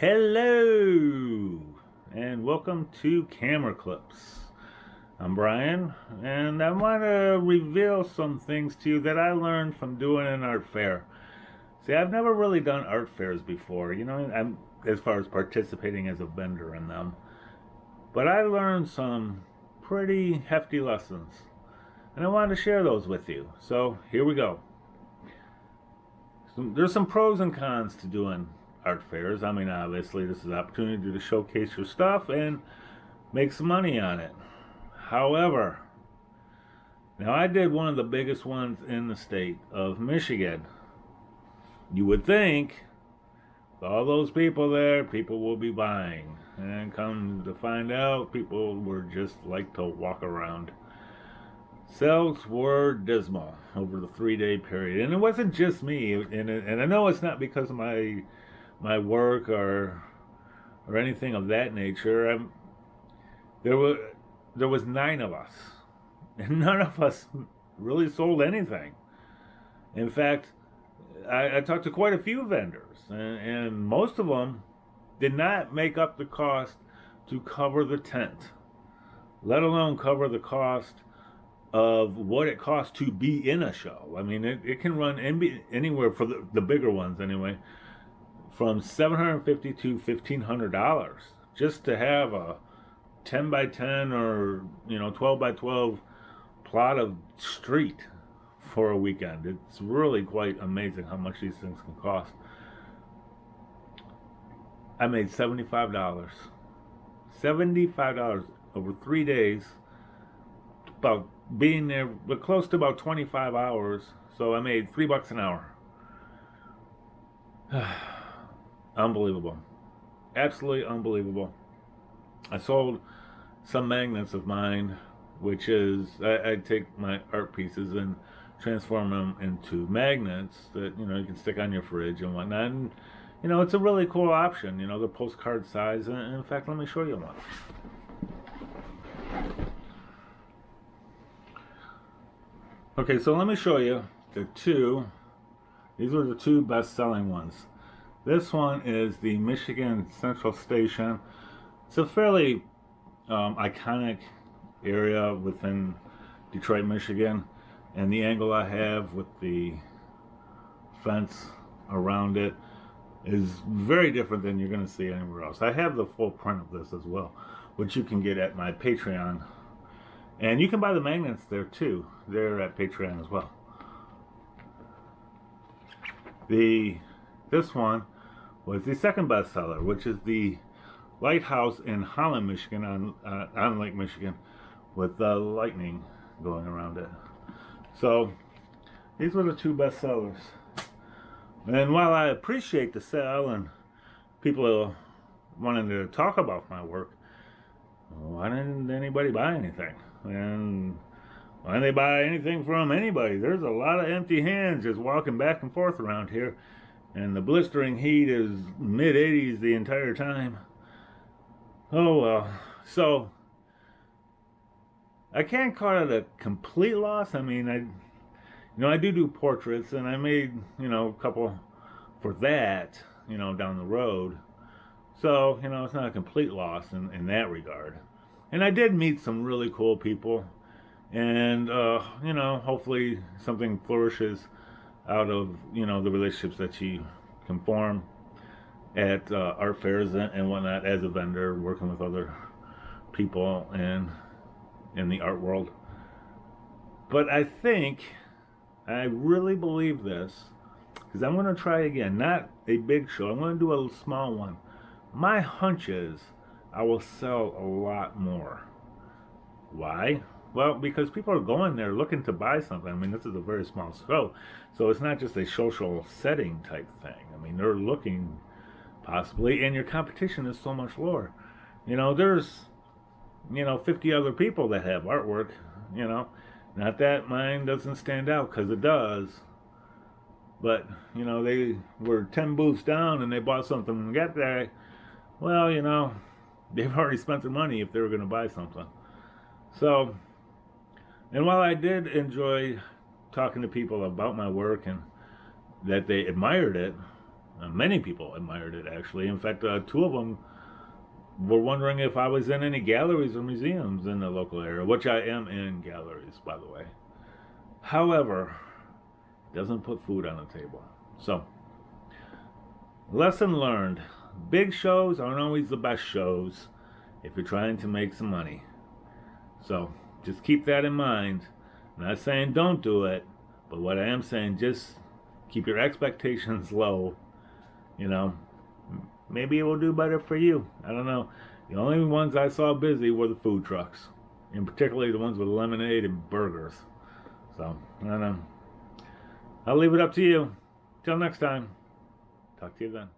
Hello, and welcome to Camera Clips. I'm Brian, and I want to reveal some things to you that I learned from doing an art fair. See, I've never really done art fairs before, I'm as far as participating as a vendor in them. But I learned some pretty hefty lessons, and I wanted to share those with you. So here we go. There's some pros and cons to doing art fairs. I mean, obviously, this is an opportunity to showcase your stuff and make some money on it. However, now I did one of the biggest ones in the state of Michigan. You would think with all those people there, people will be buying. And come to find out, people were just like to walk around. Sales were dismal over the 3-day period, and it wasn't just me. And I know it's not because of my work or anything of that nature. There was 9 of us, and none of us really sold anything. In fact, I talked to quite a few vendors, and most of them did not make up the cost to cover the tent, let alone cover the cost of what it costs to be in a show. I mean, it can run anywhere for the bigger ones anyway, from $750 to $1,500 just to have a 10 by 10 or 12 by 12 plot of street for a weekend. It's really quite amazing how much these things can cost. I made $75. $75 over 3 days, about being there, but close to about 25 hours. So I made $3 an hour. Unbelievable. Absolutely unbelievable. I sold some magnets of mine, which is, I take my art pieces and transform them into magnets that, you can stick on your fridge and whatnot. And, it's a really cool option, the postcard size. And in fact, let me show you one. Okay, so let me show you these were the 2 best-selling ones. This one is the Michigan Central Station. It's a fairly iconic area within Detroit, Michigan, and the angle I have with the fence around it is very different than you're going to see anywhere else. I have the full print of this as well, which you can get at my Patreon. And you can buy the magnets there too. They're at Patreon as well. This one was the second bestseller, which is the lighthouse in Holland, Michigan, on Lake Michigan, with the lightning going around it. So these were the 2 bestsellers. And while I appreciate the sale and people wanting to talk about my work, why didn't anybody buy anything? And why didn't they buy anything from anybody? There's a lot of empty hands just walking back and forth around here. And the blistering heat is mid-80s the entire time. Oh well. So I can't call it a complete loss. I mean, I do portraits, and I made, a couple for that, down the road. So, it's not a complete loss in that regard. And I did meet some really cool people, and, hopefully something flourishes out of, the relationships that you can form at art fairs and whatnot as a vendor, working with other people in the art world. But I really believe this, because I'm going to try again, not a big show. I'm going to do a small one. My hunch is I will sell a lot more. Why? Well, because people are going there looking to buy something. I mean, this is a very small show, so it's not just a social setting type thing. I mean, they're looking possibly, and your competition is so much lower. There's 50 other people that have artwork. Not that mine doesn't stand out, because it does. But, they were 10 booths down and they bought something and got there. Well, they've already spent their money if they were going to buy something. So, and while I did enjoy talking to people about my work and that they admired it, Many people admired it, actually. In fact, two of them were wondering if I was in any galleries or museums in the local area, which I am in galleries, by the way. However, it doesn't put food on the table. So, lesson learned. Big shows aren't always the best shows if you're trying to make some money. So, just keep that in mind. I'm not saying don't do it, but what I am saying, just keep your expectations low. You know, maybe it will do better for you. I don't know. The only ones I saw busy were the food trucks, and particularly the ones with lemonade and burgers. So, I don't know. I'll leave it up to you. Till next time. Talk to you then.